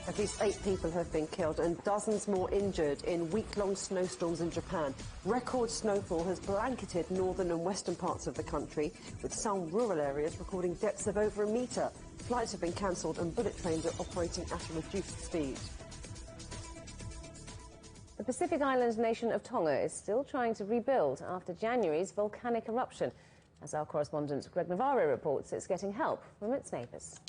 At least 8 people have been killed and dozens more injured in week-long snowstorms in Japan. Record snowfall has blanketed northern and western parts of the country, with some rural areas recording depths of over a metre. Flights have been cancelled and bullet trains are operating at a reduced speed. Pacific island nation of Tonga is still trying to rebuild after January's volcanic eruption. As our correspondent Greg Navarro reports, it's getting help from its neighbours.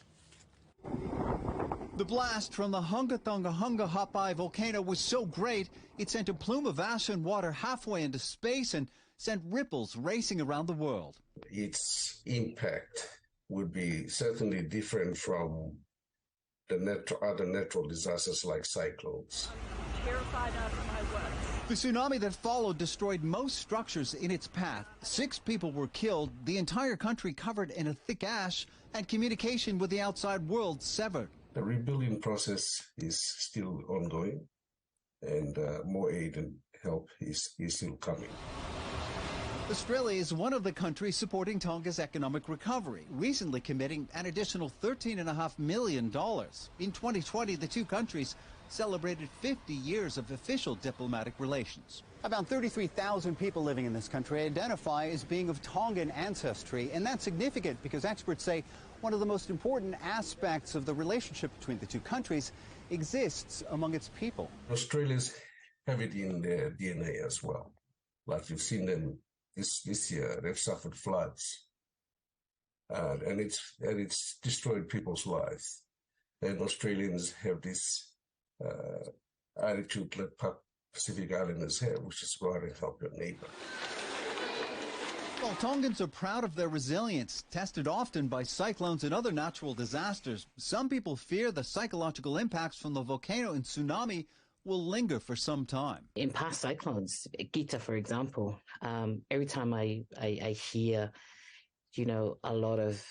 The blast from the Hunga Tonga Hunga Hapai volcano was so great, it sent a plume of ash and water halfway into space and sent ripples racing around the world. Its impact would be certainly different from the other natural disasters like cyclones. I'm terrified out of my work. The tsunami that followed destroyed most structures in its path. 6 people were killed, the entire country covered in a thick ash, and communication with the outside world severed. The rebuilding process is still ongoing, and more aid and help is still coming. Australia is one of the countries supporting Tonga's economic recovery, recently committing an additional $13.5 million. In 2020, the two countries celebrated 50 years of official diplomatic relations. About 33,000 people living in this country identify as being of Tongan ancestry, and that's significant because experts say one of the most important aspects of the relationship between the two countries exists among its people. Australians have it in their DNA as well. Like you've seen them this year, they've suffered floods, and it's destroyed people's lives. And Australians have this attitude that Pacific Islanders have, which is go out and help your neighbor. Well, Tongans are proud of their resilience, tested often by cyclones and other natural disasters. Some people fear the psychological impacts from the volcano and tsunami will linger for some time. In past cyclones, Gita, for example, every time I hear, a lot of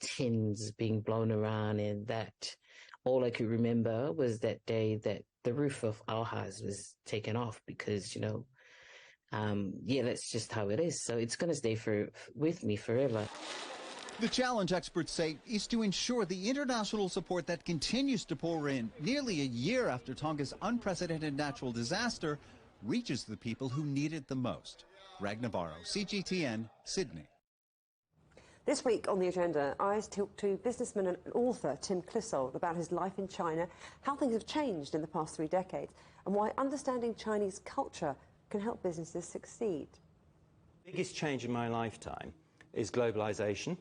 tins being blown around, and that all I could remember was that day that the roof of our house was taken off because, that's just how it is. So it's going to stay with me forever. The challenge, experts say, is to ensure the international support that continues to pour in nearly a year after Tonga's unprecedented natural disaster reaches the people who need it the most. Greg Navarro, CGTN, Sydney. This week on the agenda, I talked to businessman and author Tim Clissold about his life in China, how things have changed in the past 3 decades, and why understanding Chinese culture can help businesses succeed. The biggest change in my lifetime is globalisation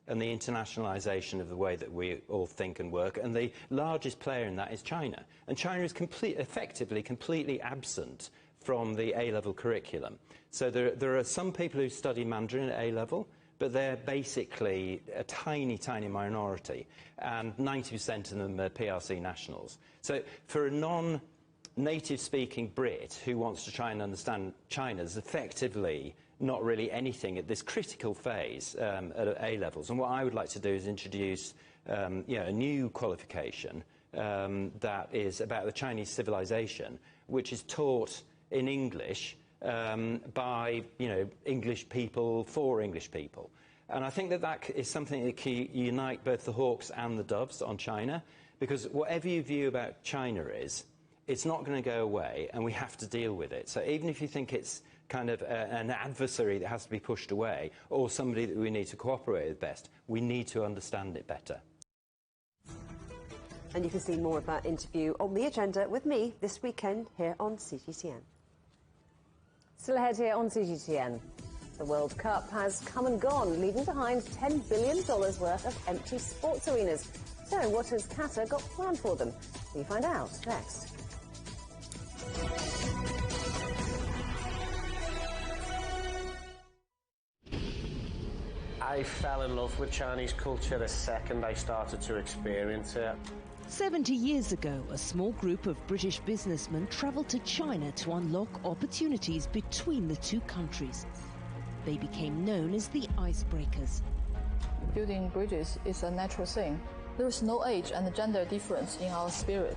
and the internationalisation of the way that we all think and work, and the largest player in that is China. And China is effectively completely absent from the A-level curriculum. So there are some people who study Mandarin at A-level, but they're basically a tiny, tiny minority, and 90% of them are PRC nationals. So for a non-native speaking Brit who wants to try and understand China, there's effectively not really anything at this critical phase at A-levels. And what I would like to do is introduce a new qualification that is about the Chinese civilization, which is taught in English by English people for English people. And I think that is something that can unite both the hawks and the doves on China, because whatever your view about China is, it's not going to go away, and we have to deal with it. So even if you think it's kind of an adversary that has to be pushed away, or somebody that we need to cooperate with best, we need to understand it better. And you can see more of that interview on the agenda with me this weekend here on CGTN. Still ahead here on CGTN. The World Cup has come and gone, leaving behind $10 billion worth of empty sports arenas. So what has Qatar got planned for them? We find out next. I fell in love with Chinese culture the second I started to experience it. 70 years ago, a small group of British businessmen travelled to China to unlock opportunities between the two countries. They became known as the icebreakers. Building bridges is a natural thing. There is no age and gender difference in our spirit,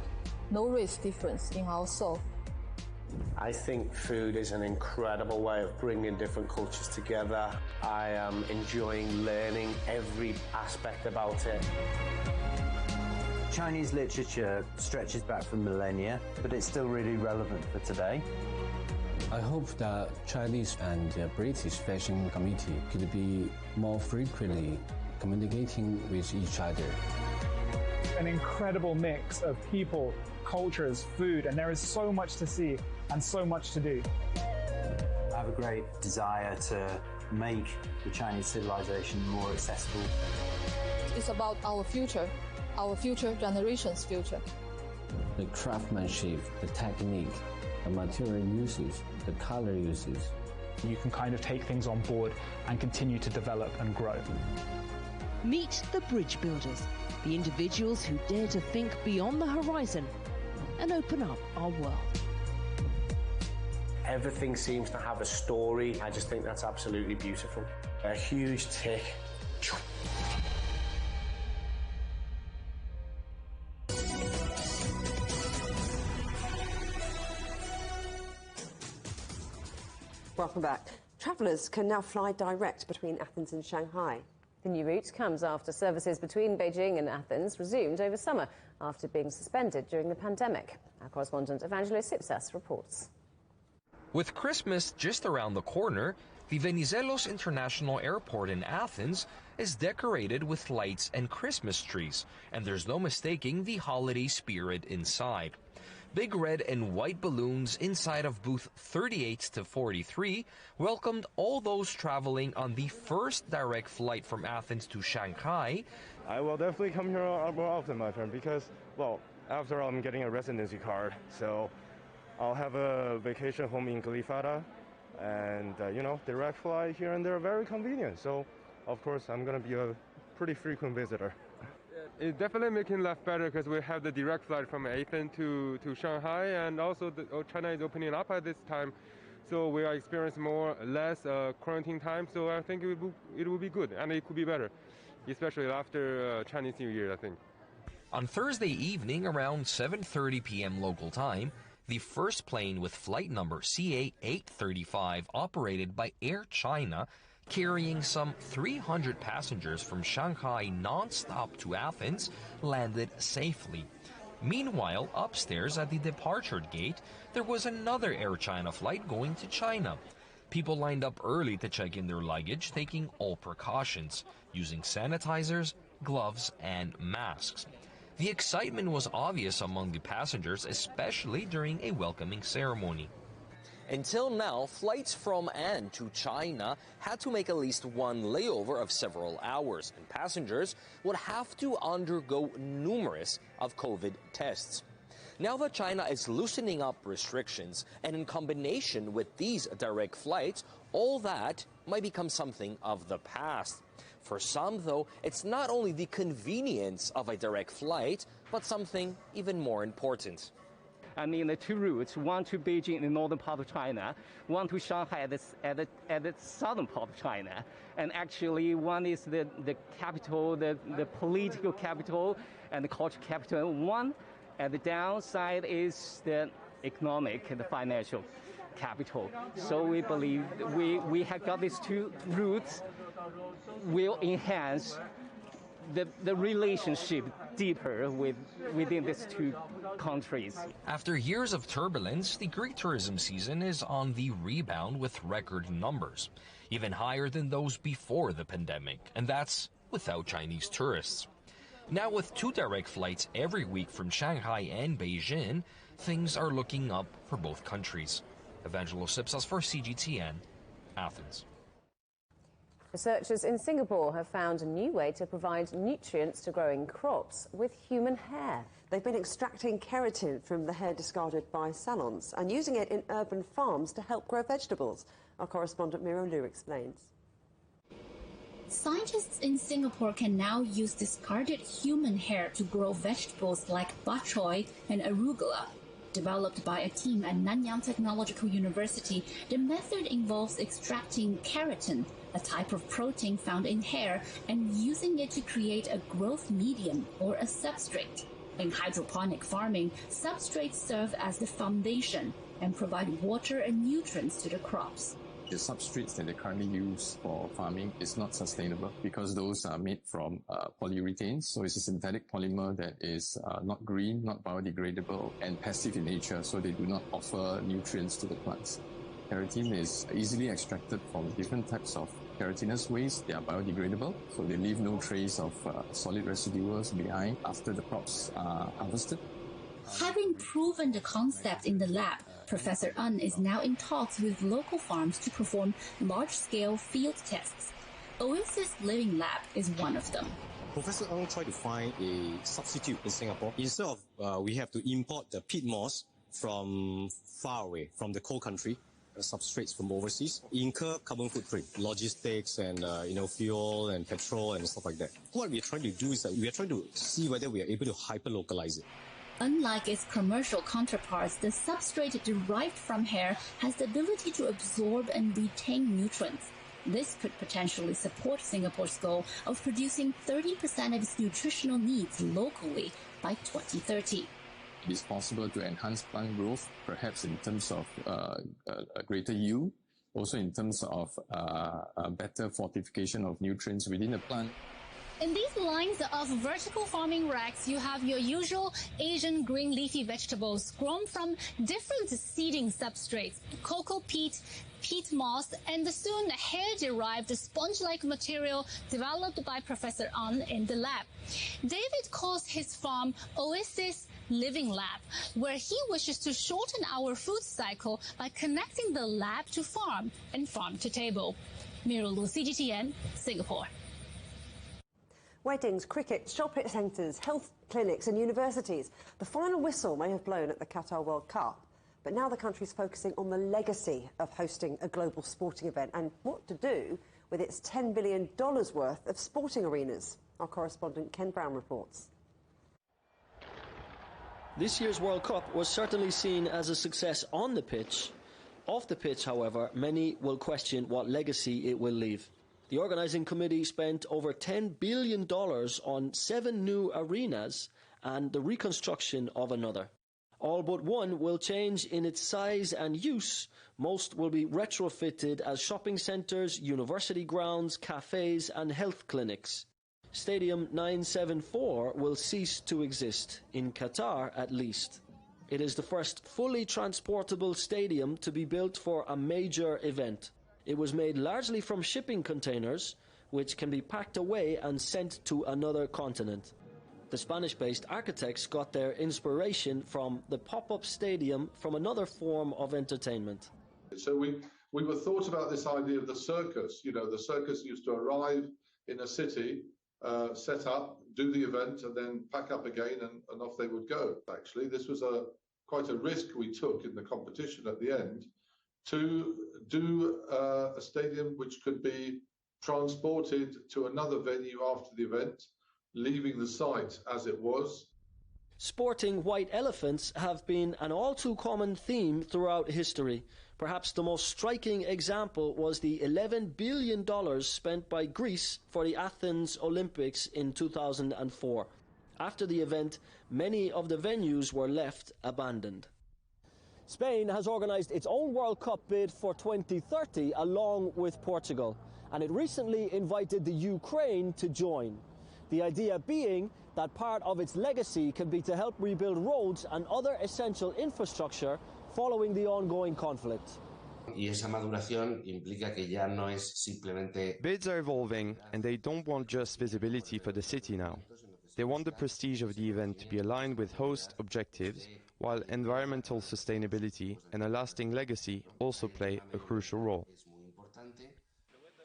no race difference in our soul. I think food is an incredible way of bringing different cultures together. I am enjoying learning every aspect about it. Chinese literature stretches back for millennia, but it's still really relevant for today. I hope that Chinese and British fashion community could be more frequently communicating with each other. an incredible mix of people, cultures, food, and there is so much to see and so much to do. I have a great desire to make the Chinese civilization more accessible. It's about our future generation's future. The craftsmanship, the technique, the material usage, the color usage. You can kind of take things on board and continue to develop and grow. Meet the bridge builders, the individuals who dare to think beyond the horizon and open up our world. Everything seems to have a story. I just think that's absolutely beautiful. A huge tick. Welcome back. Travellers can now fly direct between Athens and Shanghai. The new route comes after services between Beijing and Athens resumed over summer after being suspended during the pandemic. Our correspondent Evangelos Sipsas reports. With Christmas just around the corner, the Venizelos International Airport in Athens is decorated with lights and Christmas trees, and there's no mistaking the holiday spirit inside. Big red and white balloons inside of booth 38 to 43 welcomed all those traveling on the first direct flight from Athens to Shanghai. I will definitely come here more often, my friend, because, well, after all, I'm getting a residency card, so I'll have a vacation home in Glyfada, and, direct flight here and there are very convenient. So, of course, I'm going to be a pretty frequent visitor. It's definitely making life better because we have the direct flight from Athens to Shanghai, and also China is opening up at this time, so we are experiencing less quarantine time. So I think it will be good, and it could be better, especially after Chinese New Year, I think. On Thursday evening around 7:30 p.m. local time, the first plane with flight number CA835 operated by Air China, carrying some 300 passengers from Shanghai non-stop to Athens, landed safely. Meanwhile, upstairs at the departure gate, there was another Air China flight going to China. People lined up early to check in their luggage, taking all precautions, using sanitizers, gloves, and masks. The excitement was obvious among the passengers, especially during a welcoming ceremony. Until now, flights from and to China had to make at least one layover of several hours, and passengers would have to undergo numerous of COVID tests. Now that China is loosening up restrictions, and in combination with these direct flights, all that might become something of the past. For some, though, it's not only the convenience of a direct flight, but something even more important. I mean, the two routes, one to Beijing in the northern part of China, one to Shanghai at the southern part of China. And actually, one is the capital, the political capital and the cultural capital. And one at the downside is the economic and the financial capital. So we believe we have got these two routes will enhance the relationship deeper within these two countries. After years of turbulence, the Greek tourism season is on the rebound with record numbers, even higher than those before the pandemic, and that's without Chinese tourists. Now with 2 direct flights every week from Shanghai and Beijing, things are looking up for both countries. Evangelos Sipsas for CGTN, Athens. Researchers in Singapore have found a new way to provide nutrients to growing crops with human hair. They've been extracting keratin from the hair discarded by salons and using it in urban farms to help grow vegetables. Our correspondent Miro Liu explains. Scientists in Singapore can now use discarded human hair to grow vegetables like bok choy and arugula. Developed by a team at Nanyang Technological University, the method involves extracting keratin, a type of protein found in hair, and using it to create a growth medium or a substrate. In hydroponic farming, substrates serve as the foundation and provide water and nutrients to the crops. The substrates that they currently use for farming is not sustainable because those are made from polyurethanes. So it's a synthetic polymer that is not green, not biodegradable, and passive in nature, so they do not offer nutrients to the plants. Keratin is easily extracted from different types of keratinous waste. They are biodegradable, so they leave no trace of solid residuals behind after the crops are harvested. Having proven the concept in the lab, Professor Un is now in talks with local farms to perform large-scale field tests. Oasis Living Lab is one of them. Professor Ng tried to find a substitute in Singapore. Instead of we have to import the peat moss from far away, from the cold country, substrates from overseas, incur carbon footprint, logistics and fuel and petrol and stuff like that. What we are trying to do is that we are trying to see whether we are able to hyper-localize it. Unlike its commercial counterparts, the substrate derived from hair has the ability to absorb and retain nutrients. This could potentially support Singapore's goal of producing 30% of its nutritional needs locally by 2030. It is possible to enhance plant growth, perhaps in terms of a greater yield, also in terms of a better fortification of nutrients within a plant. In these lines of vertical farming racks, you have your usual Asian green leafy vegetables grown from different seeding substrates, cocoa peat, peat moss, and the soon hair-derived sponge-like material developed by Professor An in the lab. David calls his farm Oasis Living Lab, where he wishes to shorten our food cycle by connecting the lab to farm and farm to table. Mira Lu, CGTN, Singapore. Weddings, cricket, shopping centres, health clinics and universities. The final whistle may have blown at the Qatar World Cup, but now the country's focusing on the legacy of hosting a global sporting event and what to do with its $10 billion worth of sporting arenas. Our correspondent Ken Brown reports. This year's World Cup was certainly seen as a success on the pitch. Off the pitch, however, many will question what legacy it will leave. The organising committee spent over $10 billion on 7 new arenas and the reconstruction of another. All but one will change in its size and use. Most will be retrofitted as shopping centres, university grounds, cafes and health clinics. Stadium 974 will cease to exist, in Qatar at least. It is the first fully transportable stadium to be built for a major event. It was made largely from shipping containers, which can be packed away and sent to another continent. The Spanish-based architects got their inspiration from the pop-up stadium from another form of entertainment. So we were thought about this idea of the circus. You know, the circus used to arrive in a city, set up, do the event, and then pack up again, and off they would go. Actually, this was quite a risk we took in the competition at the end, to do a stadium which could be transported to another venue after the event, leaving the site as it was. Sporting white elephants have been an all-too-common theme throughout history. Perhaps the most striking example was the $11 billion spent by Greece for the Athens Olympics in 2004. After the event, many of the venues were left abandoned. Spain has organised its own World Cup bid for 2030 along with Portugal, and it recently invited the Ukraine to join. The idea being that part of its legacy can be to help rebuild roads and other essential infrastructure following the ongoing conflict. Y esa maduración implica que ya no es simplemente... Bids are evolving, and they don't want just visibility for the city now. They want the prestige of the event to be aligned with host objectives, while environmental sustainability and a lasting legacy also play a crucial role.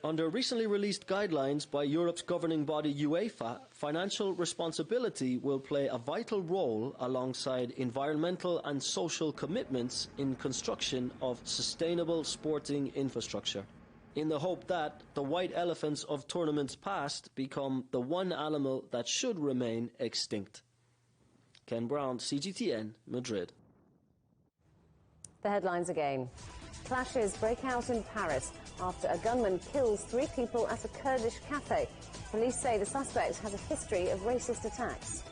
Under recently released guidelines by Europe's governing body UEFA, financial responsibility will play a vital role alongside environmental and social commitments in construction of sustainable sporting infrastructure, in the hope that the white elephants of tournaments past become the one animal that should remain extinct. Ken Brown, CGTN, Madrid. The headlines again. Clashes break out in Paris after a gunman kills 3 people at a Kurdish cafe. Police say the suspect has a history of racist attacks.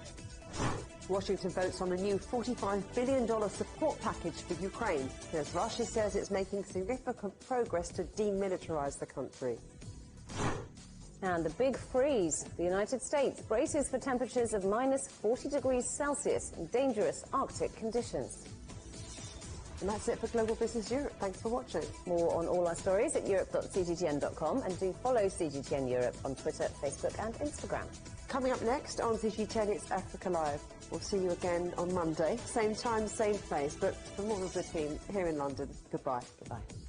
Washington votes on a new $45 billion support package for Ukraine, as Russia says it's making significant progress to demilitarize the country. And the big freeze. The United States braces for temperatures of -40 degrees Celsius in dangerous Arctic conditions. And that's it for Global Business Europe. Thanks for watching. More on all our stories at europe.cgtn.com, and do follow CGTN Europe on Twitter, Facebook and Instagram. Coming up next on CGTN, it's Africa Live. We'll see you again on Monday. Same time, same place, but from all of the team here in London, goodbye. Goodbye.